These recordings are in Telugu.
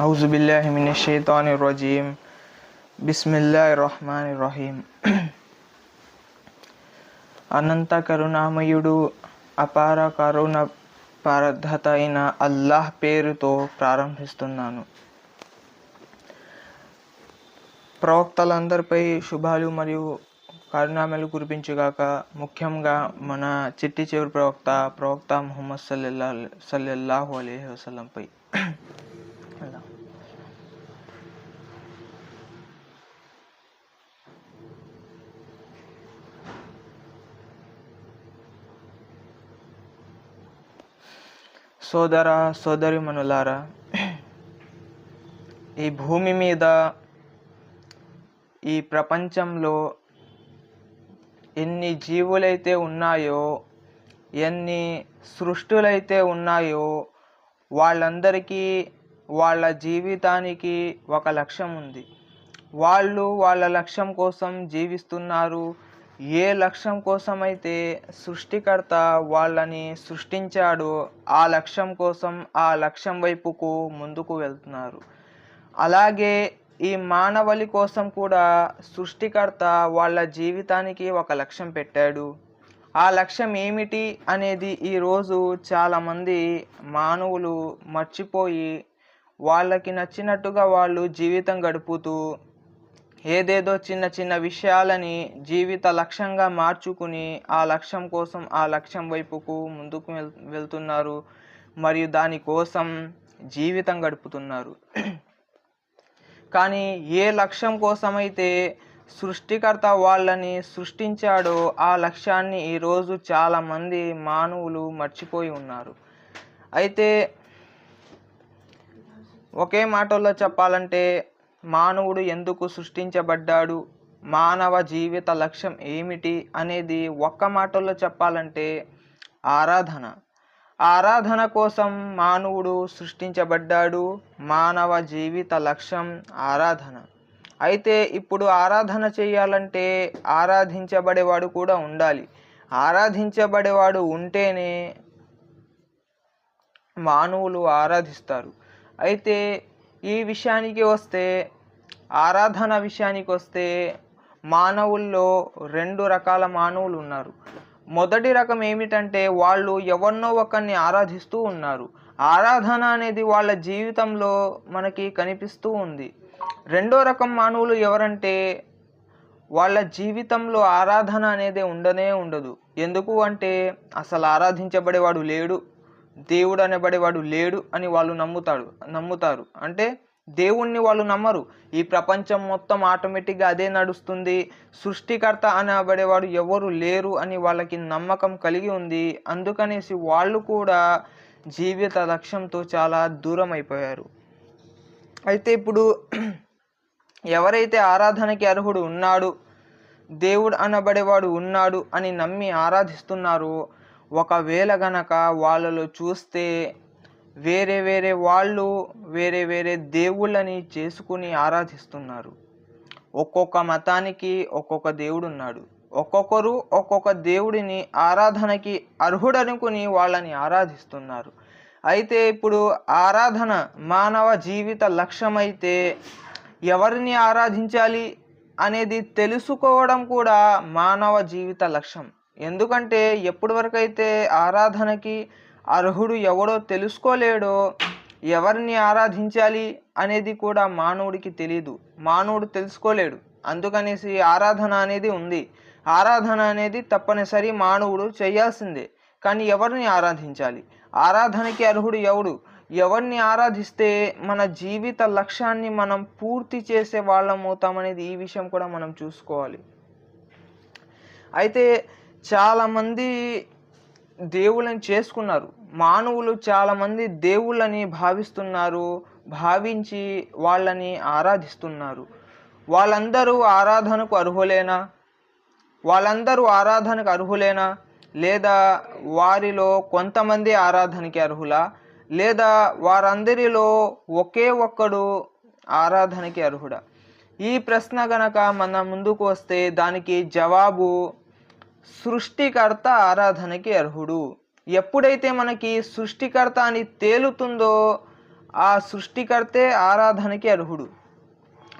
ఔజుబిల్లాహి మినష్ షైతానిర్ రజీం. బిస్మిల్లాహిర్ రహ్మానిర్ రహీం. అనంత కరుణామయుడు, అపార కరుణ పరధత అయిన అల్లాహ్ పేరుతో ప్రారంభిస్తున్నాను. ప్రవక్తలందరిపై శుభాలు మరియు కరుణామలు కురిపించుగాక. ముఖ్యంగా మన చిట్టి చివరి ప్రవక్త ముహమ్మద్ సల్లల్లాహు అలైహి వసల్లంపై. సోదర సోదరిమణులారా, ఈ భూమి మీద, ఈ ప్రపంచంలో ఎన్ని జీవులైతే ఉన్నాయో, ఎన్ని సృష్టులైతే ఉన్నాయో, వాళ్ళందరికీ వాళ్ళ జీవితానికి ఒక లక్ష్యం ఉంది. వాళ్ళు వాళ్ళ లక్ష్యం కోసం జీవిస్తున్నారు. ఏ లక్ష్యం కోసమైతే సృష్టికర్త వాళ్ళని సృష్టించాడో ఆ లక్ష్యం కోసం, ఆ లక్ష్యం వైపుకు ముందుకు వెళ్తున్నారు. అలాగే ఈ మానవాళి కోసం కూడా సృష్టికర్త వాళ్ళ జీవితానికి ఒక లక్ష్యం పెట్టాడు. ఆ లక్ష్యం ఏమిటి అనేది ఈరోజు చాలామంది మానవులు మర్చిపోయి వాళ్ళకి నచ్చినట్టుగా వాళ్ళు జీవితం గడుపుతూ ఏదేదో చిన్న చిన్న విషయాలని జీవిత లక్ష్యంగా మార్చుకుని ఆ లక్ష్యం కోసం, ఆ లక్ష్యం వైపుకు ముందుకు వెళ్తున్నారు మరియు దానికోసం జీవితం గడుపుతున్నారు. కానీ ఏ లక్ష్యం కోసమైతే సృష్టికర్త వాళ్ళని సృష్టించాడో ఆ లక్ష్యాన్ని ఈరోజు చాలామంది మానవులు మర్చిపోయి ఉన్నారు. అయితే ఒకే మాటల్లో చెప్పాలంటే, మానవుడు ఎందుకు సృష్టించబడ్డాడు, మానవ జీవిత లక్ష్యం ఏమిటి అనేది ఒక్క మాటల్లో చెప్పాలంటే ఆరాధన. ఆరాధన కోసం మానవుడు సృష్టించబడ్డాడు. మానవ జీవిత లక్ష్యం ఆరాధన. అయితే ఇప్పుడు ఆరాధన చేయాలంటే ఆరాధించబడేవాడు కూడా ఉండాలి. ఆరాధించబడేవాడు ఉంటేనే మానవులు ఆరాధిస్తారు. అయితే ఈ విషయానికి వస్తే, ఆరాధన విషయానికి వస్తే, మానవుల్లో రెండు రకాల మానవులు ఉన్నారు. మొదటి రకం ఏమిటంటే, వాళ్ళు ఎవరినో ఒకరిని ఆరాధిస్తూ ఉన్నారు. ఆరాధన అనేది వాళ్ళ జీవితంలో మనకి కనిపిస్తూ ఉంది. రెండో రకం మానవులు ఎవరంటే, వాళ్ళ జీవితంలో ఆరాధన అనేది ఉండదు. ఎందుకు అంటే, అసలు ఆరాధించబడేవాడు లేడు, దేవుడు అనేబడేవాడు లేడు అని వాళ్ళు నమ్ముతారు. అంటే దేవుణ్ణి వాళ్ళు నమ్మరు. ఈ ప్రపంచం మొత్తం ఆటోమేటిక్గా అదే నడుస్తుంది, సృష్టికర్త అనబడేవాడు ఎవరు లేరు అని వాళ్ళకి నమ్మకం కలిగి ఉంది. అందుకనేసి వాళ్ళు కూడా జీవిత లక్ష్యంతో చాలా దూరం అయిపోయారు. అయితే ఇప్పుడు ఎవరైతే ఆరాధనకి అర్హుడు ఉన్నాడు, దేవుడు అనబడేవాడు ఉన్నాడు అని నమ్మి ఆరాధిస్తున్నారో, ఒకవేళ గనక వాళ్ళలో చూస్తే వేరే వాళ్ళు వేరే దేవుళ్ళని చేసుకుని ఆరాధిస్తున్నారు. ఒక్కొక్క మతానికి ఒక్కొక్క దేవుడు ఉన్నాడు. ఒక్కొక్కరు ఒక్కొక్క దేవుడిని ఆరాధనకి అర్హుడనుకుని వాళ్ళని ఆరాధిస్తున్నారు. అయితే ఇప్పుడు ఆరాధన మానవ జీవిత లక్ష్యమైతే ఎవరిని ఆరాధించాలి అనేది తెలుసుకోవడం కూడా మానవ జీవిత లక్ష్యం. ఎందుకంటే ఎప్పటి వరకు అయితే ఆరాధనకి అర్హుడు ఎవడో తెలుసుకోలేడో, ఎవరిని ఆరాధించాలి అనేది కూడా మానవుడికి తెలీదు, మానవుడు తెలుసుకోలేడు. అందుకనేసి ఆరాధన అనేది ఉంది. ఆరాధన అనేది తప్పనిసరి మానవుడు చేయాల్సిందే. కానీ ఎవరిని ఆరాధించాలి, ఆరాధనకి అర్హుడు ఎవరిని ఆరాధిస్తే మన జీవిత లక్ష్యాన్ని మనం పూర్తి చేసే వాళ్ళం అవుతామనేది ఈ విషయం కూడా మనం చూసుకోవాలి. అయితే చాలామంది దేవుళ్ళని చేసుకున్నారు. మానవులు చాలామంది దేవుళ్ళని భావించి వాళ్ళని ఆరాధిస్తున్నారు. వాళ్ళందరూ ఆరాధనకు అర్హులేనా? లేదా వారిలో కొంతమంది ఆరాధనకి అర్హులా? లేదా వారందరిలో ఒకే ఒక్కడు ఆరాధనకి అర్హుడా? ఈ ప్రశ్న గనక మన ముందుకు వస్తే దానికి జవాబు సృష్టికర్త ఆరాధనకి అర్హుడు. ఎప్పుడైతే మనకి సృష్టికర్త అని తేలుతుందో ఆ సృష్టికర్తే ఆరాధనకి అర్హుడు.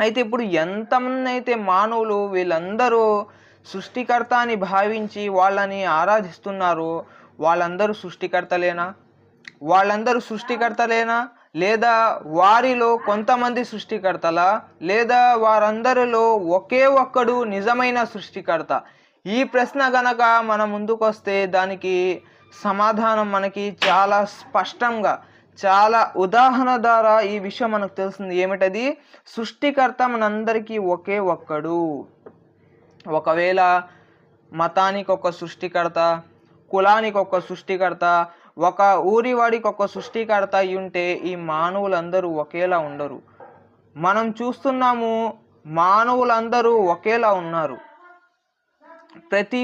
అయితే ఇప్పుడు ఎంతమంది అయితే మానవులు వీళ్ళందరూ సృష్టికర్త అని భావించి వాళ్ళని ఆరాధిస్తున్నారో వాళ్ళందరూ సృష్టికర్తలేనా? వాళ్ళందరూ సృష్టికర్తలేనా? లేదా వారిలో కొంతమంది సృష్టికర్తలా? లేదా వారందరిలో ఒకే ఒక్కడు నిజమైన సృష్టికర్త? ఈ ప్రశ్న గనక మన ముందుకొస్తే దానికి సమాధానం మనకి చాలా స్పష్టంగా, చాలా ఉదాహరణ ద్వారా ఈ విషయం మనకు తెలుస్తుంది. ఏమిటది? సృష్టికర్త మనందరికీ ఒకే ఒక్కడు. ఒకవేళ మతానికి ఒక సృష్టికర్త, కులానికి ఒక సృష్టికర్త, ఒక ఊరి వాడికి ఒక సృష్టికర్త అయి ఉంటే ఈ మానవులందరూ ఒకేలా ఉండరు. మనం చూస్తున్నాము, మానవులందరూ ఒకేలా ఉన్నారు. ప్రతి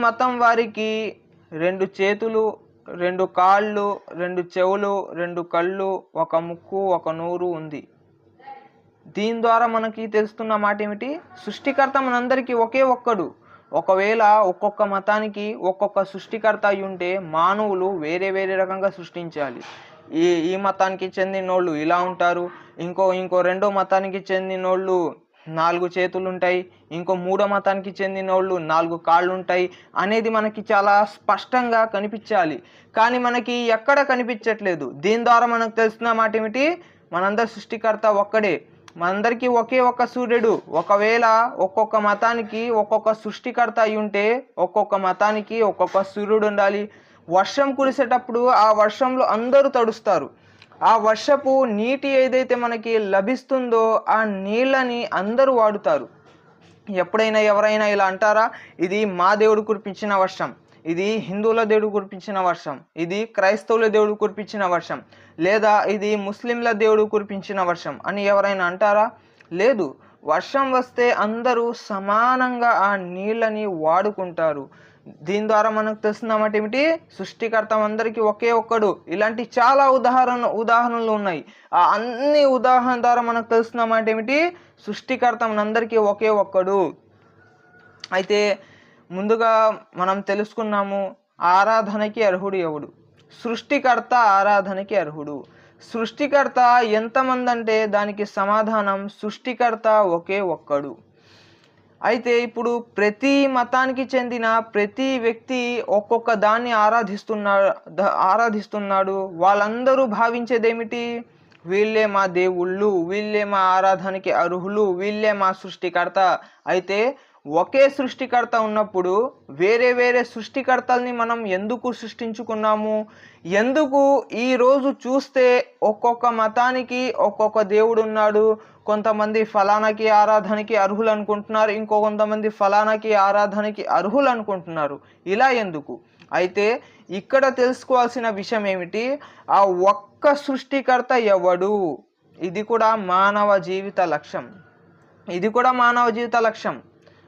మతం వారికి 2 చేతులు, 2 కాళ్ళు, 2 చెవులు, 2 కళ్ళు, ఒక ముక్కు, ఒక నోరు ఉంది. దీని ద్వారా మనకి తెలుస్తున్న మాట ఏమిటి? సృష్టికర్త మనందరికీ ఒకే ఒక్కడు. ఒకవేళ ఒక్కొక్క మతానికి ఒక్కొక్క సృష్టికర్త అయి ఉంటే మానవులు వేరే వేరే రకంగా సృష్టించాలి. ఈ మతానికి చెందినోళ్ళు ఇలా ఉంటారు, ఇంకో రెండో మతానికి చెందినోళ్ళు 4 చేతులు ఉంటాయి, ఇంకో మూడో మతానికి చెందినోళ్ళు 4 కాళ్ళు ఉంటాయి అనేది మనకి చాలా స్పష్టంగా కనిపించాలి. కానీ మనకి ఎక్కడ కనిపించట్లేదు. దీని ద్వారా మనకు తెలుస్తున్న మాట ఏమిటి? మనందరి సృష్టికర్త ఒక్కడే, మనందరికీ ఒకే ఒక్క సూర్యుడు. ఒకవేళ ఒక్కొక్క మతానికి ఒక్కొక్క సృష్టికర్త అయి ఉంటే ఒక్కొక్క మతానికి ఒక్కొక్క సూర్యుడు ఉండాలి. వర్షం కురిసేటప్పుడు ఆ వర్షంలో అందరూ తడుస్తారు. ఆ వర్షపు నీటి ఏదైతే మనకి లభిస్తుందో ఆ నీళ్ళని అందరూ వాడుతారు. ఎప్పుడైనా ఎవరైనా ఇలా అంటారా? ఇది మా దేవుడు కురిపించిన వర్షం, ఇది హిందువుల దేవుడు కురిపించిన వర్షం, ఇది క్రైస్తవుల దేవుడు కురిపించిన వర్షం, లేదా ఇది ముస్లింల దేవుడు కురిపించిన వర్షం అని ఎవరైనా అంటారా? లేదు. వర్షం వస్తే అందరూ సమానంగా ఆ నీళ్ళని వాడుకుంటారు. దీని ద్వారా మనకు తెలుస్తున్నమాట ఏమిటి? సృష్టికర్త అందరికీ ఒకే ఒక్కడు. ఇలాంటి చాలా ఉదాహరణలు ఉన్నాయి. ఆ అన్ని ఉదాహరణ ద్వారా మనకు తెలుస్తున్నమాట ఏమిటి? సృష్టికర్త మనందరికీ ఒకే ఒక్కడు. అయితే ముందుగా మనం తెలుసుకున్నాము, ఆరాధనకి అర్హుడు ఎవడు? సృష్టికర్త ఆరాధనకి అర్హుడు. సృష్టికర్త ఎంతమంది అంటే దానికి సమాధానం సృష్టికర్త ఒకే ఒక్కడు. అయితే ఇప్పుడు ప్రతి మతానికి చెందిన ప్రతి వ్యక్తి ఒక్కొక్క దాన్ని ఆరాధిస్తున్నాడు. వాళ్ళందరూ భావించేదేమిటి? వీళ్ళే మా దేవుళ్ళు, వీళ్ళే మా ఆరాధనకి అర్హులు, వీళ్ళే మా సృష్టికర్త. అయితే ఒకే సృష్టికర్త ఉన్నప్పుడు వేరే వేరే సృష్టికర్తల్ని మనం ఎందుకు సృష్టించుకున్నాము? ఎందుకు ఈరోజు చూస్తే ఒక్కొక్క మతానికి ఒక్కొక్క దేవుడు ఉన్నాడు? కొంతమంది ఫలానాకి ఆరాధనకి అర్హులు అనుకుంటున్నారు, ఇంకో కొంతమంది ఫలానాకి ఆరాధనకి అర్హులు అనుకుంటున్నారు. ఇలా ఎందుకు? అయితే ఇక్కడ తెలుసుకోవాల్సిన విషయం ఏమిటి? ఆ ఒక్క సృష్టికర్త ఎవడు? ఇది కూడా మానవ జీవిత లక్ష్యం.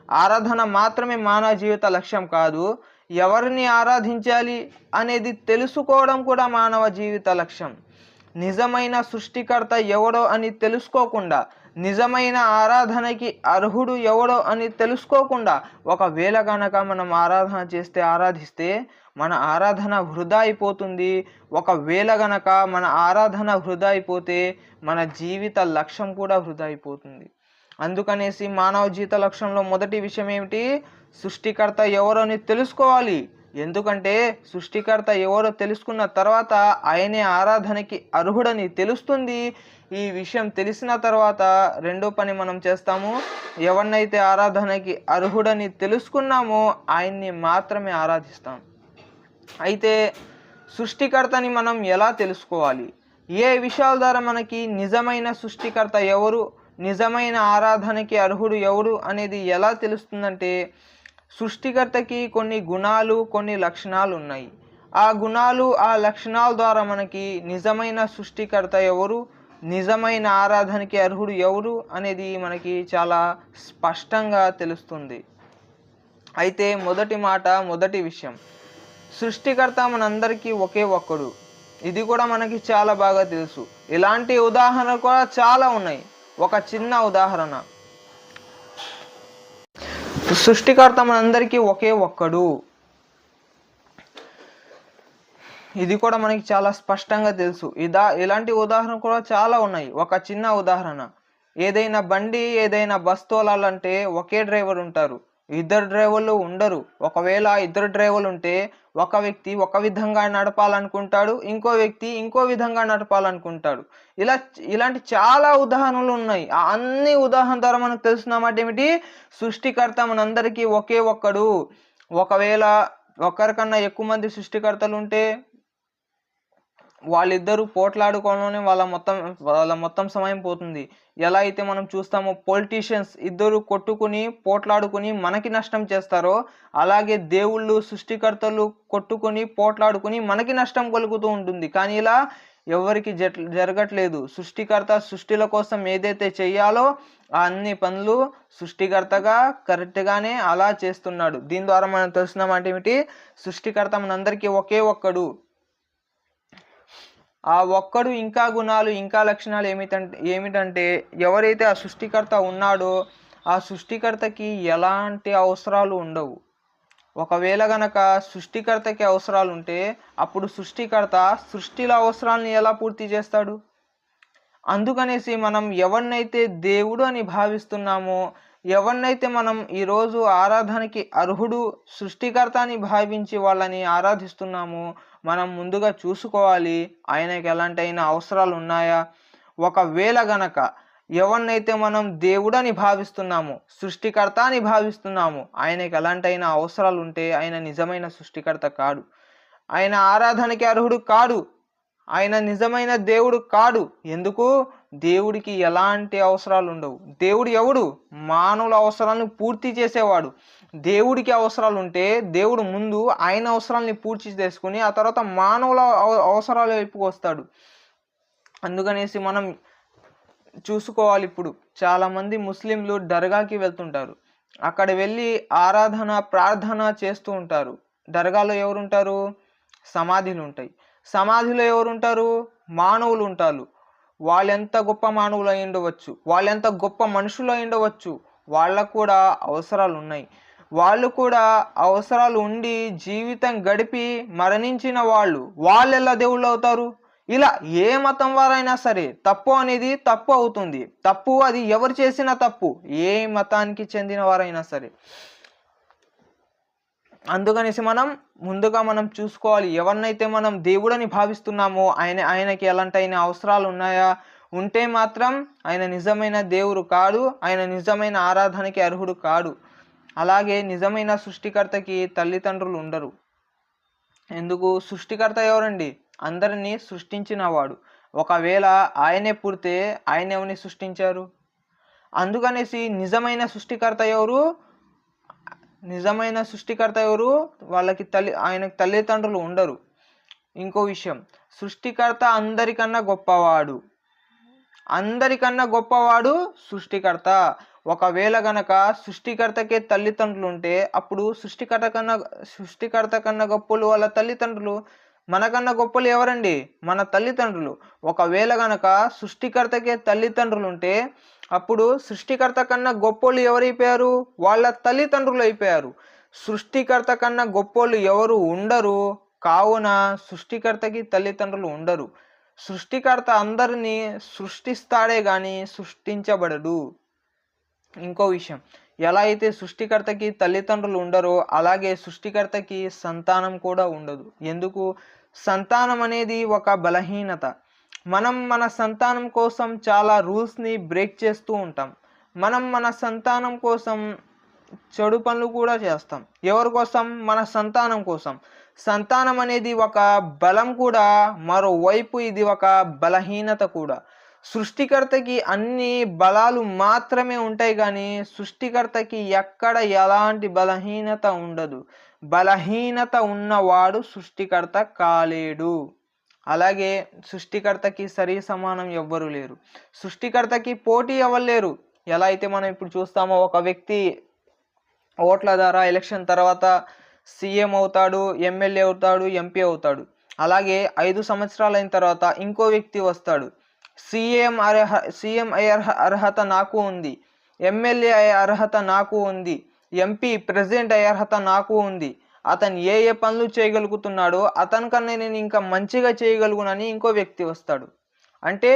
ఆరాధన మాత్రమే మానవ జీవిత లక్ష్యం కాదు. ఎవరిని ఆరాధించాలి అనేది తెలుసుకోవడం కూడా మానవ జీవిత లక్ష్యం. నిజమైన సృష్టికర్త ఎవడో అని తెలుసుకోకుండా, నిజమైన ఆరాధనకి అర్హుడు ఎవడో అని తెలుసుకోకుండా ఒకవేళ కనుక మనం ఆరాధిస్తే మన ఆరాధన వృధా అయిపోతుంది. ఒకవేళ గనక మన ఆరాధన వృధా అయిపోతే మన జీవిత లక్ష్యం కూడా వృధా అయిపోతుంది. అందుకనేసి మానవ జీవిత లక్ష్యంలో మొదటి విషయం ఏమిటి? సృష్టికర్త ఎవరో అని తెలుసుకోవాలి. ఎందుకంటే సృష్టికర్త ఎవరో తెలుసుకున్న తర్వాత ఆయనే ఆరాధనకి అర్హుడని తెలుస్తుంది. ఈ విషయం తెలిసిన తర్వాత రెండో పని మనం చేస్తాము. ఎవరినైతే ఆరాధనకి అర్హుడని తెలుసుకున్నామో ఆయన్ని మాత్రమే ఆరాధిస్తాం. అయితే సృష్టికర్తని మనం ఎలా తెలుసుకోవాలి? ఏ విషయాల ద్వారా మనకి నిజమైన సృష్టికర్త ఎవరు, నిజమైన ఆరాధనకి అర్హుడు ఎవరు అనేది ఎలా తెలుస్తుందంటే, సృష్టికర్తకి కొన్ని గుణాలు, కొన్ని లక్షణాలు ఉన్నాయి. ఆ గుణాలు, ఆ లక్షణాల ద్వారా మనకి నిజమైన సృష్టికర్త ఎవరు, నిజమైన ఆరాధనకి అర్హుడు ఎవరు అనేది మనకి చాలా స్పష్టంగా తెలుస్తుంది. అయితే మొదటి విషయం, సృష్టికర్త మనందరికీ ఒకే ఒక్కడు. ఇది కూడా మనకి చాలా బాగా తెలుసు. ఇలాంటి ఉదాహరణలు కూడా చాలా ఉన్నాయి. ఒక చిన్న ఉదాహరణ, సృష్టికర్త మనందరికీ ఒకే ఒక్కడు. ఇది కూడా మనకి చాలా స్పష్టంగా తెలుసు. ఇలాంటి ఉదాహరణ కూడా చాలా ఉన్నాయి. ఒక చిన్న ఉదాహరణ, ఏదైనా బండి ఏదైనా బస్ తోలాలంటే ఒకే డ్రైవర్ ఉంటారు, ఇద్దరు డ్రైవర్లు ఉండరు. ఒకవేళ ఇద్దరు డ్రైవర్లు ఉంటే ఒక వ్యక్తి ఒక విధంగా నడపాలనుకుంటాడు, ఇంకో వ్యక్తి ఇంకో విధంగా నడపాలనుకుంటాడు. ఇలాంటి చాలా ఉదాహరణలు ఉన్నాయి. ఆ అన్ని ఉదాహరణ ద్వారా మనకు తెలుసున్నమాట ఏమిటి? సృష్టికర్త మనందరికీ ఒకే ఒక్కడు. ఒకవేళ ఒకరికన్నా ఎక్కువ మంది సృష్టికర్తలు ఉంటే వాళ్ళిద్దరూ పోట్లాడుకోవడంలోనే వాళ్ళ మొత్తం సమయం పోతుంది. ఎలా అయితే మనం చూస్తామో పొలిటీషియన్స్ ఇద్దరు కొట్టుకుని పోట్లాడుకుని మనకి నష్టం చేస్తారో, అలాగే దేవుళ్ళు సృష్టికర్తలు కొట్టుకుని పోట్లాడుకుని మనకి నష్టం కలుగుతూ ఉంటుంది. కానీ ఇలా ఎవరికి జరగట్లేదు. సృష్టికర్త సృష్టిల కోసం ఏదైతే చెయ్యాలో ఆ అన్ని పనులు సృష్టికర్తగా కరెక్ట్గానే అలా చేస్తున్నాడు. దీని ద్వారా మనం తెలుసుకున్నాం అంటే ఏమిటి? సృష్టికర్త మనందరికీ ఒకే ఒక్కడు. ఆ ఒక్కడు ఇంకా గుణాలు ఇంకా లక్షణాలు ఏమిటంటే ఎవరైతే ఆ సృష్టికర్త ఉన్నాడో ఆ సృష్టికర్తకి ఎలాంటి అవసరాలు ఉండవు. ఒకవేళ గనక సృష్టికర్తకి అవసరాలు ఉంటే అప్పుడు సృష్టికర్త సృష్టిల అవసరాలను ఎలా పూర్తి చేస్తాడు? అందుకనేసి మనం ఎవరినైతే దేవుడు అని భావిస్తున్నామో, ఎవరినైతే మనం ఈరోజు ఆరాధనకి అర్హుడు సృష్టికర్త అని భావించి వాళ్ళని ఆరాధిస్తున్నామో మనం ముందుగా చూసుకోవాలి ఆయనకి ఎలాంటైనా అవసరాలు ఉన్నాయా. ఒకవేళ గనక ఎవరినైతే మనం దేవుడని భావిస్తున్నామో, సృష్టికర్త అని భావిస్తున్నామో ఆయనకి ఎలాంటైనా అవసరాలు ఉంటే ఆయన నిజమైన సృష్టికర్త కాడు, ఆయన ఆరాధనకి అర్హుడు కాడు, ఆయన నిజమైన దేవుడు కాడు. ఎందుకు? దేవుడికి ఎలాంటి అవసరాలు ఉండవు. దేవుడు ఎవడు? మానవుల అవసరాలను పూర్తి చేసేవాడు. దేవుడికి అవసరాలు ఉంటే దేవుడు ముందు ఆయన అవసరాలని పూర్తి చేసుకుని ఆ తర్వాత మానవుల అవసరాల వైపుకు వస్తాడు. అందుకనేసి మనం చూసుకోవాలి. ఇప్పుడు చాలామంది ముస్లింలు దర్గాకి వెళ్తుంటారు, అక్కడ వెళ్ళి ఆరాధన ప్రార్థన చేస్తూ ఉంటారు. దర్గాలో ఎవరుంటారు? సమాధులు ఉంటాయి. సమాధిలో ఎవరుంటారు? మానవులు ఉంటారు. వాళ్ళెంత గొప్ప మానవులు అయి ఉండవచ్చు, వాళ్ళెంత గొప్ప మనుషులు అయి ఉండవచ్చు, వాళ్ళకు కూడా అవసరాలు ఉన్నాయి. వాళ్ళు కూడా అవసరాలు ఉండి జీవితం గడిపి మరణించిన వాళ్ళు ఎలా దేవుళ్ళు అవుతారు? ఇలా ఏ మతం వారైనా సరే తప్పు అనేది తప్పు అవుతుంది. తప్పు అది ఎవరు చేసిన తప్పు, ఏ మతానికి చెందిన వారైనా సరే. అందుకనేసి ముందుగా మనం చూసుకోవాలి, ఎవరినైతే మనం దేవుడని భావిస్తున్నామో ఆయనకి ఎలాంటైన అవసరాలు ఉన్నాయా? ఉంటే మాత్రం ఆయన నిజమైన దేవుడు కాడు, ఆయన నిజమైన ఆరాధనకి అర్హుడు కాడు. అలాగే నిజమైన సృష్టికర్తకి తల్లిదండ్రులు ఉండరు. ఎందుకు? సృష్టికర్త ఎవరండి? అందరినీ సృష్టించినవాడు. ఒకవేళ ఆయనే పుడితే ఆయన ఎవరిని సృష్టించారు? అందుకనేసి నిజమైన సృష్టికర్త ఎవరు? వాళ్ళకి ఆయనకి తల్లిదండ్రులు ఉండరు. ఇంకో విషయం, సృష్టికర్త అందరికన్నా గొప్పవాడు సృష్టికర్త. ఒకవేళ గనక సృష్టికర్తకే తల్లిదండ్రులు ఉంటే అప్పుడు సృష్టికర్త కన్నా గొప్పలు వాళ్ళ తల్లిదండ్రులు. మనకన్నా గొప్పలు ఎవరండి? మన తల్లిదండ్రులు. ఒకవేళ గనక సృష్టికర్తకే తల్లిదండ్రులు ఉంటే అప్పుడు సృష్టికర్త కన్నా గొప్పోళ్ళు ఎవరైపోయారు? వాళ్ళ తల్లిదండ్రులు అయిపోయారు. సృష్టికర్త కన్నా గొప్పోళ్ళు ఎవరు ఉండరు. కావున సృష్టికర్తకి తల్లిదండ్రులు ఉండరు. సృష్టికర్త అందరినీ సృష్టిస్తాడే గాని సృష్టించబడడు. ఇంకో విషయం, ఎలా అయితే సృష్టికర్తకి తల్లిదండ్రులు ఉండరో అలాగే సృష్టికర్తకి సంతానం కూడా ఉండదు. ఎందుకు? సంతానం అనేది ఒక బలహీనత. మనం మన సంతానం కోసం చాలా రూల్స్ని బ్రేక్ చేస్తూ ఉంటాం. మనం మన సంతానం కోసం చెడు పనులు కూడా చేస్తాం. ఎవరి కోసం? మన సంతానం కోసం. సంతానం అనేది ఒక బలం కూడా, మరోవైపు ఇది ఒక బలహీనత కూడా. సృష్టికర్తకి అన్ని బలాలు మాత్రమే ఉంటాయి కానీ సృష్టికర్తకి ఎక్కడ ఎలాంటి బలహీనత ఉండదు. బలహీనత ఉన్నవాడు సృష్టికర్త కాలేడు. అలాగే సృష్టికర్తకి సరి సమానం ఎవ్వరు లేరు. సృష్టికర్తకి పోటీ అవ్వలేరు. ఎలా అయితే మనం ఇప్పుడు చూస్తామో, ఒక వ్యక్తి ఓట్ల ద్వారా ఎలక్షన్ తర్వాత సీఎం అవుతాడు, ఎమ్మెల్యే అవుతాడు, ఎంపీ అవుతాడు. అలాగే 5 సంవత్సరాలు అయిన తర్వాత ఇంకో వ్యక్తి వస్తాడు. సీఎం అయ్యే అర్హత నాకు ఉంది, ఎమ్మెల్యే అయ్యే అర్హత నాకు ఉంది, ఎంపీ ప్రెసిడెంట్ అయ్యే అర్హత నాకు ఉంది. అతను ఏ ఏ పనులు చేయగలుగుతున్నాడో అతనికన్నా నేను ఇంకా మంచిగా చేయగలుగునని ఇంకో వ్యక్తి వస్తాడు. అంటే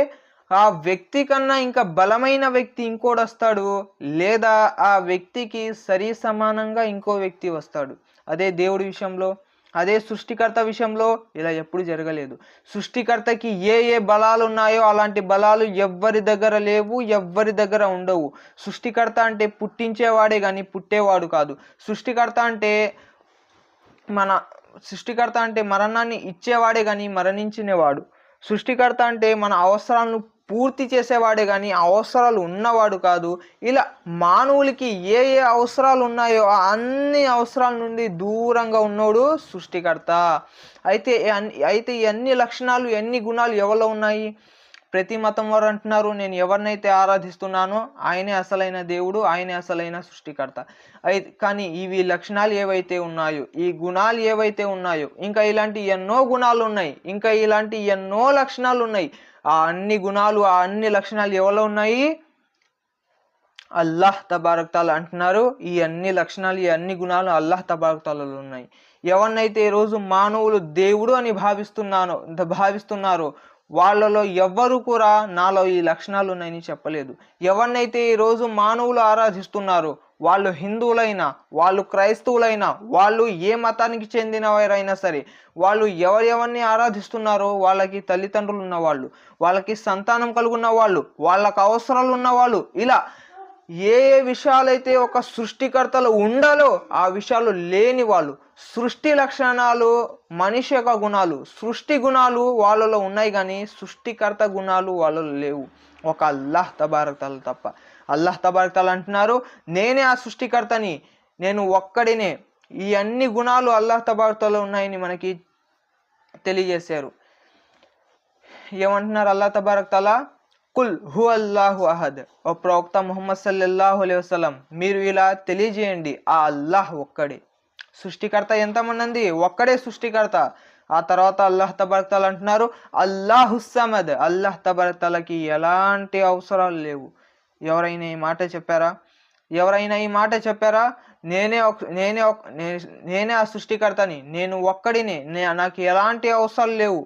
ఆ వ్యక్తి కన్నా ఇంకా బలమైన వ్యక్తి ఇంకోడు వస్తాడు, లేదా ఆ వ్యక్తికి సరి సమానంగా ఇంకో వ్యక్తి వస్తాడు. అదే దేవుడి విషయంలో, అదే సృష్టికర్త విషయంలో ఇలా ఎప్పుడు జరగలేదు. సృష్టికర్తకి ఏ ఏ బలాలు ఉన్నాయో అలాంటి బలాలు ఎవ్వరి దగ్గర లేవు, ఎవ్వరి దగ్గర ఉండవు. సృష్టికర్త అంటే పుట్టించేవాడే కానీ పుట్టేవాడు కాదు. సృష్టికర్త అంటే మన సృష్టికర్త అంటే మరణాన్ని ఇచ్చేవాడే కానీ మరణించినవాడు. సృష్టికర్త అంటే మన అవసరాలను పూర్తి చేసేవాడే కానీ అవసరాలు ఉన్నవాడు కాదు. ఇలా మానవులకి ఏ ఏ అవసరాలు ఉన్నాయో ఆ అన్ని అవసరాల నుండి దూరంగా ఉన్నోడు సృష్టికర్త. అయితే ఈ అన్ని లక్షణాలు, ఎన్ని గుణాలు ఎవరిలో ఉన్నాయి? ప్రతి మతం వారు అంటున్నారు, నేను ఎవరినైతే ఆరాధిస్తున్నానో ఆయనే అసలైన దేవుడు, ఆయనే అసలైన సృష్టికర్త. అయితే కానీ ఇవి లక్షణాలు ఏవైతే ఉన్నాయో, ఈ గుణాలు ఏవైతే ఉన్నాయో, ఇంకా ఇలాంటి ఎన్నో గుణాలు ఉన్నాయి, ఇంకా ఇలాంటి ఎన్నో లక్షణాలు ఉన్నాయి. ఆ అన్ని గుణాలు, ఆ అన్ని లక్షణాలు ఎవరిలో ఉన్నాయి? అల్లాహ్ తబారక్ తాలా అంటున్నారు, ఈ అన్ని లక్షణాలు, ఈ అన్ని గుణాలు అల్లాహ్ తబారక్ తాలాలో ఉన్నాయి. ఎవరినైతే ఈరోజు మానవులు దేవుడు అని భావిస్తున్నారో వాళ్ళలో ఎవ్వరు కూడా నాలో ఈ లక్షణాలు ఉన్నాయని చెప్పలేదు. ఎవరినైతే ఈరోజు మానవులు ఆరాధిస్తున్నారో వాళ్ళు హిందువులైనా, వాళ్ళు క్రైస్తవులైనా, వాళ్ళు ఏ మతానికి చెందినవారైనా సరే, వాళ్ళు ఎవరిని ఆరాధిస్తున్నారో వాళ్ళకి తల్లిదండ్రులు ఉన్నవాళ్ళు, వాళ్ళకి సంతానం కలుగున్న వాళ్ళు, వాళ్ళకి అవసరాలు ఉన్నవాళ్ళు, ఇలా ఏ ఏ విషయాలైతే ఒక సృష్టికర్తలు ఉండాలో ఆ విషయాలు లేని వాళ్ళు. సృష్టి లక్షణాలు మనిషి యొక్క గుణాలు, సృష్టి గుణాలు వాళ్ళలో ఉన్నాయి కానీ సృష్టికర్త గుణాలు వాళ్ళలో లేవు, ఒక అల్లాహ్ తబారక్ తాలా తప్ప. అల్లాహ్ తబారక్ తాలా అంటున్నారు, నేనే ఆ సృష్టికర్తని, నేను ఒక్కడినే. ఈ అన్ని గుణాలు అల్లాహ్ తబారక్ తాలా ఉన్నాయని మనకి తెలియజేశారు. ఏమంటున్నారు అల్లాహ్ తబారక్ తాలా? కుల్ హు అల్లాహు అహద్. ఓ ప్రవక్త ముహమ్మద్ సల్లల్లాహు అలైహి వసల్లం, మీరు ఇలా తెలియజేయండి, ఆ అల్లాహ్ ఒక్కడే. సృష్టికర్త ఎంతమంది ఉంది? ఒక్కడే సృష్టికర్త. ఆ తర్వాత అల్లాహ్ తబారక్ తాలా అంటున్నారు, అల్లాహు సమద్. అల్లాహ్ తబారక్ తాలాకి ఎలాంటి అవసరాలు లేవు. ఎవరైనా ఈ మాట చెప్పారా? ఎవరైనా ఈ మాట చెప్పారా? నేనే ఆ సృష్టికర్తని, నేను ఒక్కడిని, నాకు ఎలాంటి అవసరాలు లేవు.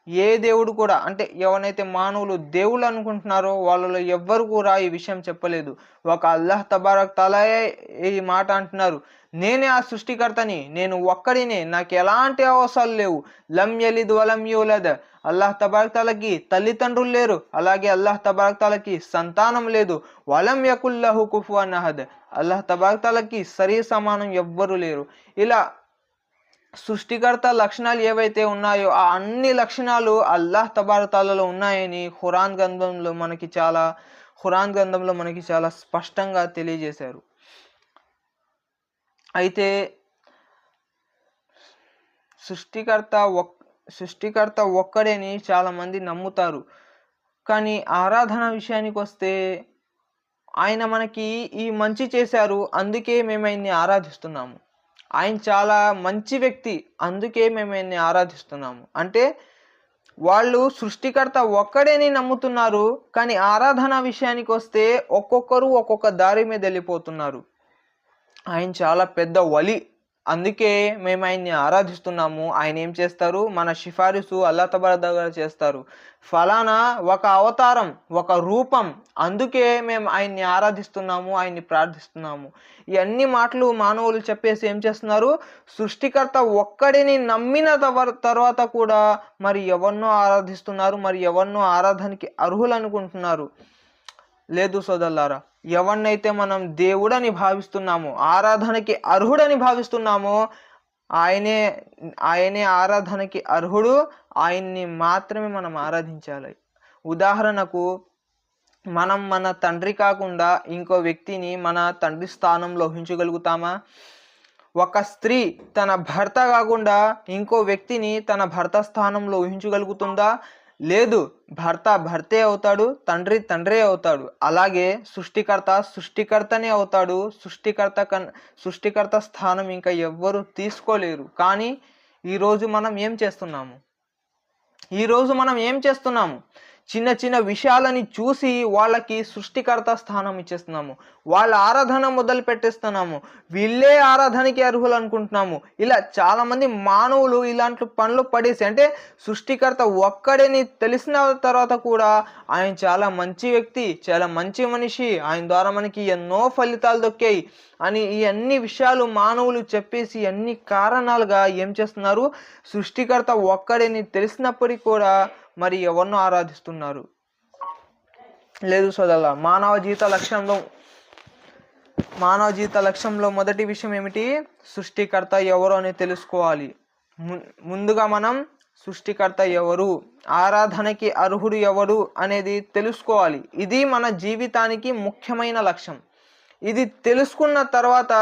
ఏ దేవుడు కూడా, అంటే ఎవరైతే మానవులు దేవుళ్ళు అనుకుంటున్నారో వాళ్ళలో ఎవ్వరు కూడా ఈ విషయం చెప్పలేదు. ఒక అల్లాహ్ తబారక్ తాలాయే ఈ మాట అంటున్నారు, నేనే ఆ సృష్టికర్తని, నేను ఒక్కడినే, నాకు ఎలాంటి అవసరాలు లేవు. లం యలిద్ వలం యూలద్. అల్లాహ్ తబారక్ తాలాకి తల్లిదండ్రులు లేరు, అలాగే అల్లాహ్ తబారక్ తాలాకి సంతానం లేదు. వలం యకుల్లహు కుఫువన్ అహద్. అల్లాహ్ తబారక్ తాలాకి సరి సమానం ఎవ్వరు లేరు. ఇలా సృష్టికర్త లక్షణాలు ఏవైతే ఉన్నాయో ఆ అన్ని లక్షణాలు అల్లాహ్ తబారక్ తాలాలో ఉన్నాయని ఖురాన్ గ్రంథంలో మనకి చాలా స్పష్టంగా తెలియజేశారు. అయితే సృష్టికర్త ఒక్కడేని చాలా మంది నమ్ముతారు. కానీ ఆరాధన విషయానికి వస్తే ఆయన మనకి ఈ మంచి చేశారు, అందుకే మేము ఆయన్ని ఆరాధిస్తున్నాము. ఆయన చాలా మంచి వ్యక్తి, అందుకే మేము ఆయన్ని ఆరాధిస్తున్నాము. అంటే వాళ్ళు సృష్టికర్త ఒక్కడేని నమ్ముతున్నారు, కానీ ఆరాధన విషయానికి వస్తే ఒక్కొక్కరు ఒక్కొక్క దారి మీద వెళ్ళిపోతున్నారు. ఆయన చాలా పెద్ద వలి, అందుకే మేము ఆయన్ని ఆరాధిస్తున్నాము. ఆయన ఏం చేస్తారు? మన సిఫారసు అల్లాహ్ తబారక్ దగ్గర చేస్తారు. ఫలానా ఒక అవతారం, ఒక రూపం, అందుకే మేము ఆయన్ని ఆరాధిస్తున్నాము, ఆయన్ని ప్రార్థిస్తున్నాము. ఈ అన్ని మాటలు మానవులు చెప్పేసి ఏం చేస్తున్నారు? సృష్టికర్త ఒక్కడిని నమ్మిన తర్వాత కూడా మరి ఎవరినో ఆరాధిస్తున్నారు, మరి ఎవరినో ఆరాధనకి అర్హులు అనుకుంటున్నారు. లేదు సోదరులారా, ఎవరినైతే మనం దేవుడని భావిస్తున్నామో, ఆరాధనకి అర్హుడని భావిస్తున్నామో ఆయనే ఆరాధనకి అర్హుడు. ఆయన్ని మాత్రమే మనం ఆరాధించాలి. ఉదాహరణకు మనం మన తండ్రి కాకుండా ఇంకో వ్యక్తిని మన తండ్రి స్థానంలో ఊహించగలుగుతామా? ఒక స్త్రీ తన భర్త కాకుండా ఇంకో వ్యక్తిని తన భర్త స్థానంలో ఊహించగలుగుతుందా? లేదు. భర్త భర్తే అవుతాడు, తండ్రి తండ్రే అవుతాడు. అలాగే సృష్టికర్తనే అవుతాడు. సృష్టికర్త స్థానం ఇంకా ఎవ్వరు తీసుకోలేరు. కానీ ఈరోజు మనం ఏం చేస్తున్నాము? చిన్న చిన్న విషయాలని చూసి వాళ్ళకి సృష్టికర్త స్థానం ఇచ్చేస్తున్నాము. వాళ్ళ ఆరాధన మొదలు పెట్టేస్తున్నాము. వీళ్ళే ఆరాధనకి అర్హులు అనుకుంటున్నాము. ఇలా చాలామంది మానవులు ఇలాంటి పనులు పడేసి, అంటే సృష్టికర్త ఒక్కడని తెలిసిన తర్వాత కూడా ఆయన చాలా మంచి వ్యక్తి, చాలా మంచి మనిషి, ఆయన ద్వారా మనకి ఎన్నో ఫలితాలు దొక్కాయి అని ఈ అన్ని విషయాలు మానవులు చెప్పేసి అన్ని కారణాలుగా ఏం చేస్తున్నారు, సృష్టికర్త ఒక్కడని తెలిసినప్పటికీ కూడా మరి ఎవరినో ఆరాధిస్తున్నారు. లేదు సోదరులా, మానవ జీవిత లక్ష్యంలో మొదటి విషయం ఏమిటి, సృష్టికర్త ఎవరు అని తెలుసుకోవాలి. ముందుగా మనం సృష్టికర్త ఎవరు, ఆరాధనకి అర్హుడు ఎవరు అనేది తెలుసుకోవాలి. ఇది మన జీవితానికి ముఖ్యమైన లక్ష్యం. ఇది తెలుసుకున్న తర్వాత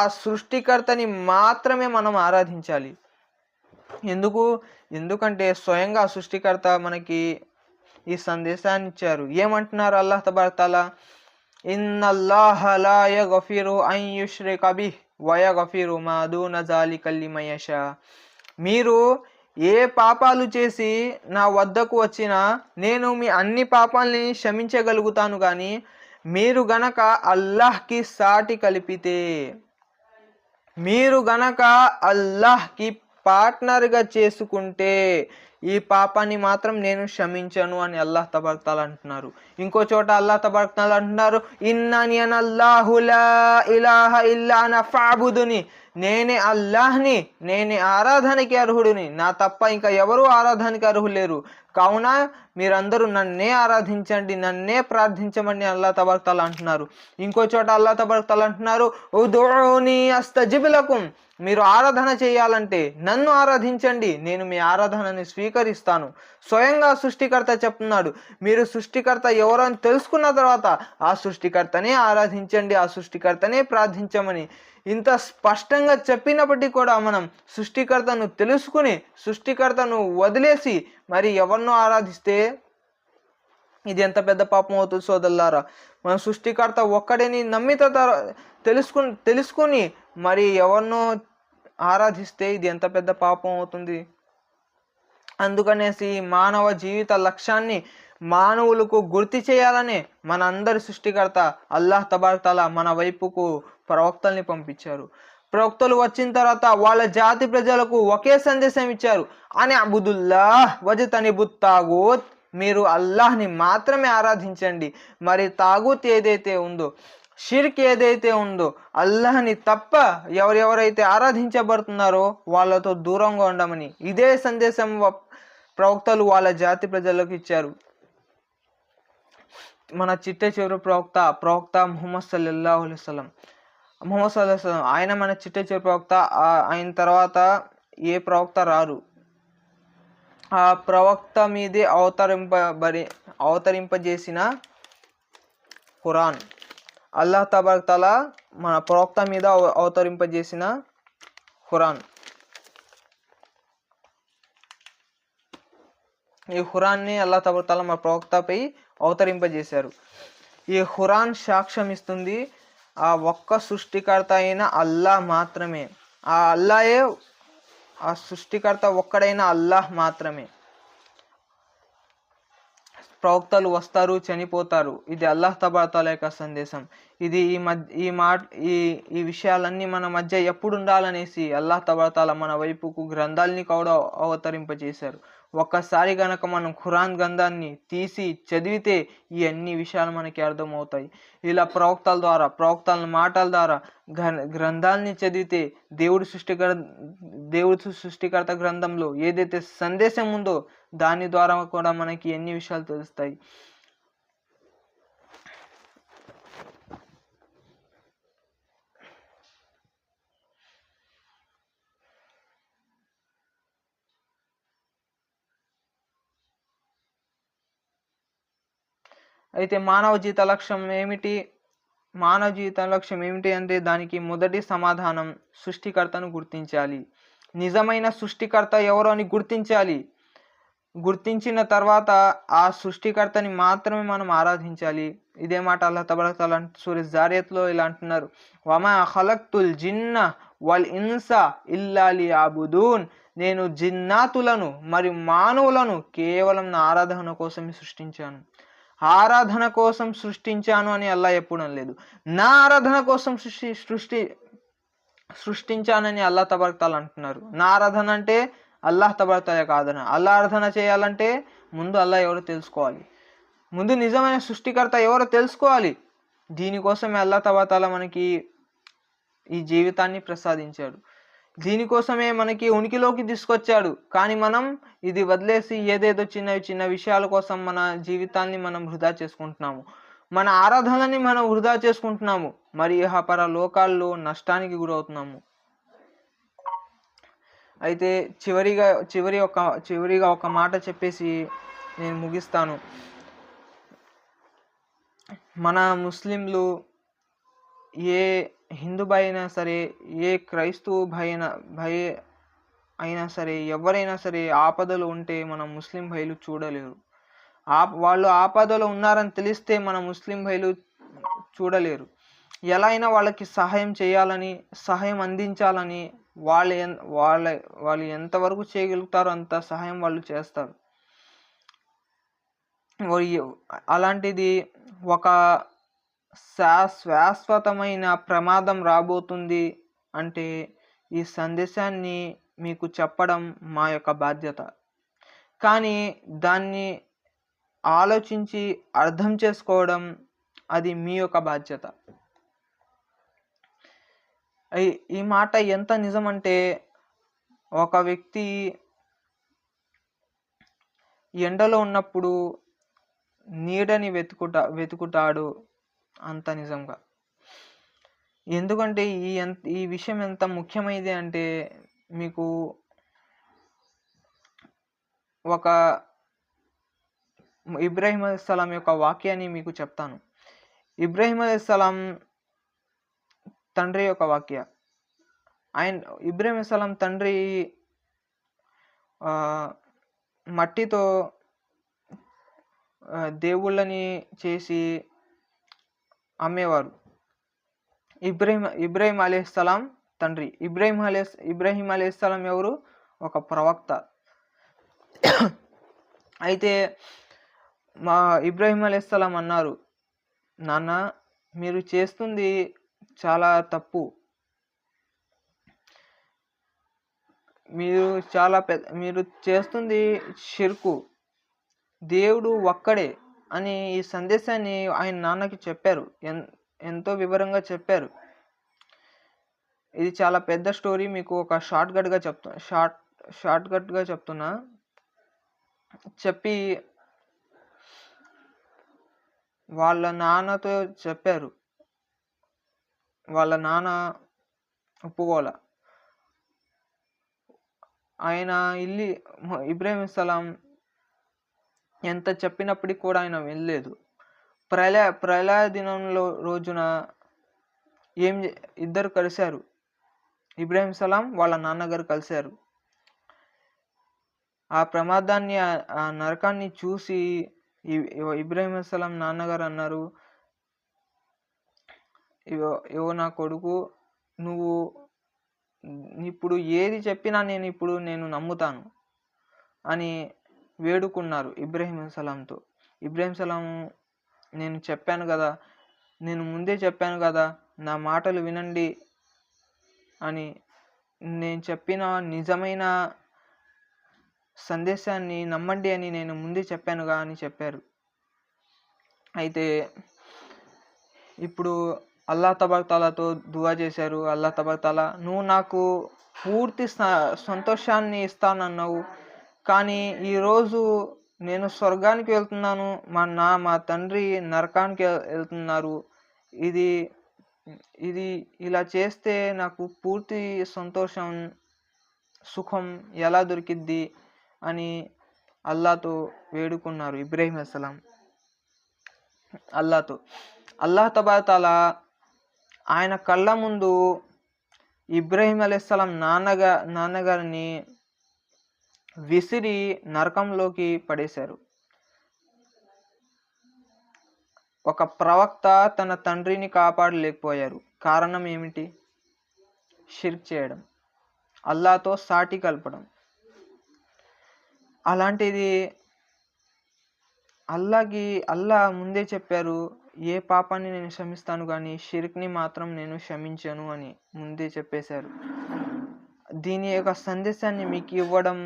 ఆ సృష్టికర్తని మాత్రమే మనం ఆరాధించాలి. ఎందుకంటే స్వయంగా సృష్టికర్త మనకి ఈ సందేశాన్ని ఇచ్చారు. ఏమంటున్నారు అల్లాహ్ తబారక్ తఆలా, ఇన్నల్లాహ లా యగ్ఫిరు అన్ యుష్రిక బిహి వ యగ్ఫిరు మా దూన జాలిక లిమన్ యషా. మీరు ఏ పాపాలు చేసి నా వద్దకు వచ్చినా నేను మీ అన్ని పాపాలని క్షమించగలుగుతాను, కానీ మీరు గనక అల్లాహ్కి సాటి కలిపితే, మీరు గనక అల్లాహ్కి పార్ట్నర్గా చేసుకుంటే ఈ పాపాన్ని మాత్రం నేను క్షమించను అని అల్లాహ్ తబారక్ తఆలా అంటున్నారు. ఇంకో చోట అల్లాహ్ తబారక్ తఆలా అంటున్నారు, ఇన్నని అనల్లాహు లా ఇలాహ ఇల్లా అన ఫఅబుదుని. నేనే అల్లాహ్ని, నేనే ఆరాధనకి అర్హుడిని, నా తప్ప ఇంకా ఎవరు ఆరాధనకి అర్హులు లేరు. కావున మీరందరూ నన్నే ఆరాధించండి, నన్నే ప్రార్థించమని అల్లాహ్ తబారక్ తఆలా అంటున్నారు. ఇంకో చోట అల్లాహ్ తబారక్ తఆలా అంటున్నారు, ఉదుఊని అస్తజిబ్ లకుం. మీరు ఆరాధన చేయాలంటే నన్ను ఆరాధించండి, నేను మీ ఆరాధనని స్వీకరిస్తాను. స్వయంగా సృష్టికర్త చెప్తున్నాడు. మీరు సృష్టికర్త ఎవరో అని తెలుసుకున్న తర్వాత ఆ సృష్టికర్తనే ఆరాధించండి, ఆ సృష్టికర్తనే ప్రార్థించమని ఇంత స్పష్టంగా చెప్పినప్పటికీ కూడా మనం సృష్టికర్తను తెలుసుకుని సృష్టికర్తను వదిలేసి మరి ఎవరినో ఆరాధిస్తే ఇది ఎంత పెద్ద పాపం అవుతుంది సోదరులారా. మనం సృష్టికర్త ఒక్కడిని నమ్మిత తెలుసుకుని మరి ఎవరినో ఆరాధిస్తే ఇది ఎంత పెద్ద పాపం అవుతుంది. అందుకనేసి మానవ జీవిత లక్ష్యాన్ని మానవులకు గుర్తు చేయాలనే మన అందరి సృష్టికర్త అల్లాహ్ తబారక్ తఆలా మన వైపుకు ప్రవక్తల్ని పంపించారు. ప్రవక్తలు వచ్చిన తర్వాత వాళ్ళ జాతి ప్రజలకు ఒకే సందేశం ఇచ్చారు, అని అబుదుల్లాహ్ వజ్తనిబుత్ తాగూత్. మీరు అల్లాహ్ని మాత్రమే ఆరాధించండి, మరి తాగూత్ ఏదైతే ఉందో, షిర్క్ ఏదైతే ఉందో, అల్లాహ్ని తప్ప ఎవరెవరైతే ఆరాధించబడుతున్నారో వాళ్ళతో దూరంగా ఉండమని ఇదే సందేశం ప్రవక్తలు వాళ్ళ జాతి ప్రజలకు ఇచ్చారు. మన చిట్ట చివరి ప్రవక్త ముహమ్మద్ సల్లల్లాహు అలైహి వసల్లం, ఆయన మన చిట్ట చివరి ప్రవక్త. ఆయన తర్వాత ఏ ప్రవక్త రారు. ఆ ప్రవక్త మీదే అవతరింపజేసిన ఖురాన్, అల్లాహ్ తబారక్ తఆలా మన ప్రవక్త మీద అవతరింపజేసిన ఖురాన్. ఈ ఖురాన్ని అల్లాహ్ తబారక్ తఆలా మన ప్రవక్తపై అవతరింపజేశారు. ఈ ఖురాన్ సాక్ష్యం ఇస్తుంది ఆ ఒక్క సృష్టికర్త అయిన అల్లాహ్ మాత్రమే. ఆ అల్లాహే, ఆ సృష్టికర్త ఒక్కడైన అల్లాహ్ మాత్రమే. ప్రవక్తలు వస్తారు, చనిపోతారు. ఇది అల్లాహ్ తబారక్ తఆలా యొక్క సందేశం. ఇది ఈ విషయాలన్నీ మన మధ్య ఎప్పుడు ఉండాలనేసి అల్లాహ్ తబారక్ తఆలా మన వైపుకు గ్రంథాలని కూడా అవతరింపజేశారు. ఒక్కసారి గనక మనం ఖురాన్ గ్రంథాన్ని తీసి చదివితే ఈ అన్ని విషయాలు మనకి అర్థమవుతాయి. ఇలా ప్రవక్తల మాటల ద్వారా గ్రంథాలని చదివితే దేవుడు సృష్టికర్త గ్రంథంలో ఏదైతే సందేశం ఉందో దాని ద్వారా కూడా మనకి ఎన్ని విషయాలు తెలుస్తాయి. అయితే మానవ జీవిత లక్ష్యం ఏమిటి అంటే దానికి మొదటి సమాధానం సృష్టికర్తను గుర్తించాలి. నిజమైన సృష్టికర్త ఎవరో అని గుర్తించిన తర్వాత ఆ సృష్టికర్తని మాత్రమే మనం ఆరాధించాలి. ఇదే మాట అల్లాహ్ తబారక తఆలా సూరా జారియాత్లో ఇలా అంటున్నారు, వమా ఖలక్తుల్ జిన్న వల్ ఇన్స ఇల్లా లియఅబుదూన్, నేను జిన్నాతులను మరియు మానవులను కేవలం నా ఆరాధన కోసమే సృష్టించాను. ఆరాధన కోసం సృష్టించాను అని అల్లాహ్ ఎప్పుడు అనలేదు. నా ఆరాధన కోసం సృష్టించానని అల్లాహ్ తబారక తఆలా అంటున్నారు. నా ఆరాధన అంటే అల్లాహ్ తబారక తఆలా యొక్క ఆరాధన. అల్లాహ్ ఆరాధన చేయాలంటే ముందు అల్లాహ్ ఎవరో తెలుసుకోవాలి, ముందు నిజమైన సృష్టికర్త ఎవరో తెలుసుకోవాలి. దీనికోసమే అల్లాహ్ తబారక తఆలా మనకి ఈ జీవితాన్ని ప్రసాదించాడు, దీనికోసమే మనకి ఉనికిలోకి తీసుకొచ్చాడు. కానీ మనం ఇది వదిలేసి ఏదేదో చిన్న విషయాల కోసం మన జీవితాన్ని మనం వృధా చేసుకుంటున్నాము, మన ఆరాధనని మనం వృధా చేసుకుంటున్నాము, మరి ఇహపర లోకాల్లో నష్టానికి గురవుతున్నాము. అయితే చివరిగా ఒక మాట చెప్పేసి నేను ముగిస్తాను. మన ముస్లింలు ఏ హిందూ భాయ్ అయినా సరే, ఏ క్రైస్తవ భాయ్ అయినా సరే, ఎవరైనా సరే ఆపదలు ఉంటే మన ముస్లిం భాయ్లు చూడలేరు. వాళ్ళు ఆపదలో ఉన్నారని తెలిస్తే మన ముస్లిం భాయ్లు చూడలేరు. ఎలా అయినా వాళ్ళకి సహాయం అందించాలని వాళ్ళు ఎంతవరకు చేయగలుగుతారో అంత సహాయం వాళ్ళు చేస్తారు. అలాంటిది ఒక శాశ్వతమైన ప్రమాదం రాబోతుంది అంటే ఈ సందేశాన్ని మీకు చెప్పడం మా యొక్క బాధ్యత. కానీ దాన్ని ఆలోచించి అర్థం చేసుకోవడం అది మీ యొక్క బాధ్యత. ఈ మాట ఎంత నిజమంటే, ఒక వ్యక్తి ఎండలో ఉన్నప్పుడు నీడని వెతుకుతాడు అంత నిజంగా. ఎందుకంటే ఈ విషయం ఎంత ముఖ్యమైనది అంటే, మీకు ఒక ఇబ్రాహీం అలైహిస్సలాం యొక్క వాక్యాన్ని మీకు చెప్తాను. ఇబ్రాహీం అలైహిస్సలాం తండ్రి యొక్క వాక్య. ఇబ్రాహీం అలైహిస్సలాం తండ్రి మట్టితో దేవుళ్ళని చేసి అమ్మేవారు. ఇబ్రాహీం అలైహిస్సలాం తండ్రి. ఇబ్రాహీం అలైహిస్సలాం ఎవరు? ఒక ప్రవక్త. అయితే మా ఇబ్రాహీం అలైహిస్సలాం అన్నారు, నాన్న మీరు చేస్తుంది చాలా తప్పు, మీరు చేస్తుంది షిర్కు, దేవుడు ఒక్కడే అని ఈ సందేశాన్ని ఆయన నాన్నకి చెప్పారు. ఎంతో వివరంగా చెప్పారు. ఇది చాలా పెద్ద స్టోరీ, మీకు ఒక షార్ట్ కట్గా చెప్తున్నా. చెప్పి వాళ్ళ నాన్నతో చెప్పారు. వాళ్ళ నాన్న ఒప్పుకోల. ఆయన ఇబ్రాహీం అలైహిస్సలాం ఎంత చెప్పినప్పటికీ కూడా ఆయన వెళ్ళలేదు. ప్రళయ దినంలో రోజున ఇద్దరు కలిశారు. ఇబ్రాహీం అలైహిస్సలాం వాళ్ళ నాన్నగారు కలిశారు. ఆ ప్రమాదాన్ని, ఆ నరకాన్ని చూసి ఇబ్రాహీం అలైహిస్సలాం నాన్నగారు అన్నారు, ఇవో నా కొడుకు, నువ్వు ఇప్పుడు ఏది చెప్పినా నేను నమ్ముతాను అని వేడుకున్నారు ఇబ్రాహీం అలైహిస్సలాంతో. ఇబ్రాహీం అలైహిస్సలాం, నేను ముందే చెప్పాను కదా, నా మాటలు వినండి అని, నేను చెప్పిన నిజమైన సందేశాన్ని నమ్మండి అని నేను ముందే చెప్పానుగా అని చెప్పారు. అయితే ఇప్పుడు అల్లాహ్ తబారక తఆలాతో దువా చేశారు. అల్లాహ్ తబారక తఆలా, నువ్వు నాకు పూర్తి సంతోషాన్ని ఇస్తానన్నావు, కానీ ఈరోజు నేను స్వర్గానికి వెళ్తున్నాను, మా తండ్రి నరకానికి వెళ్తున్నారు. ఇది ఇలా చేస్తే నాకు పూర్తి సంతోషం, సుఖం ఎలా దొరికిద్ది అని అల్లాహ్తో వేడుకున్నారు ఇబ్రాహీం అలైహిస్సలాం. అల్లాహ్ తబారక తఆలా ఆయన కళ్ళ ముందు ఇబ్రాహీం అలైహిస్సలాం నాన్నగారిని విసిరి నరకంలోకి పడేశారు. ఒక ప్రవక్త తన తండ్రిని కాపాడలేకపోయారు. కారణం ఏమిటి? షిర్క్ చేయడం, అల్లాతో సాటి కలపడం. అలాంటిది అల్లా ముందే చెప్పారు, ఏ పాపాన్ని నేను క్షమిస్తాను కానీ షిర్క్ని మాత్రం నేను క్షమించను అని ముందే చెప్పేశారు. దీని యొక్క సందేశాన్ని మీకు ఇవ్వడం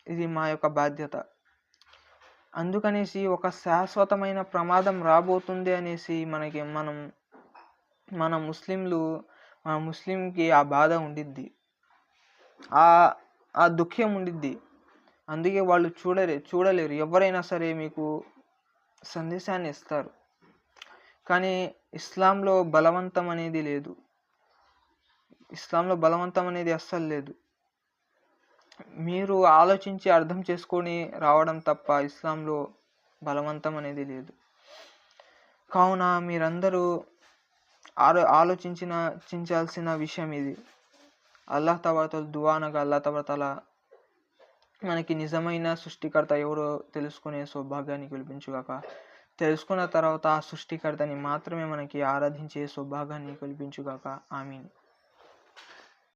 ఇది మా యొక్క బాధ్యత. అందుకనేసి ఒక శాశ్వతమైన ప్రమాదం రాబోతుంది అనేసి మన ముస్లింకి ఆ బాధ ఉండిద్ది, ఆ దుఃఖం ఉండిద్ది. అందుకే వాళ్ళు చూడలేరు. ఎవరైనా సరే మీకు సందేశాన్ని ఇస్తారు, కానీ ఇస్లాంలో బలవంతం అనేది లేదు. ఇస్లాంలో బలవంతం అనేది అస్సలు లేదు. మీరు ఆలోచించి అర్థం చేసుకొని రావడం తప్ప ఇస్లాంలో బలవంతం అనేది లేదు. కావున మీరందరూ ఆలోచించాల్సిన విషయం ఇది. అల్లాహ్ తబారక దువానగా అల్లాహ్ తబారక మనకి నిజమైన సృష్టికర్త ఎవరో తెలుసుకునే సౌభాగ్యాన్ని కల్పించుగాక. తెలుసుకున్న తర్వాత ఆ సృష్టికర్తని మాత్రమే మనకి ఆరాధించే సౌభాగ్యాన్ని కల్పించుగాక. ఆమీన్.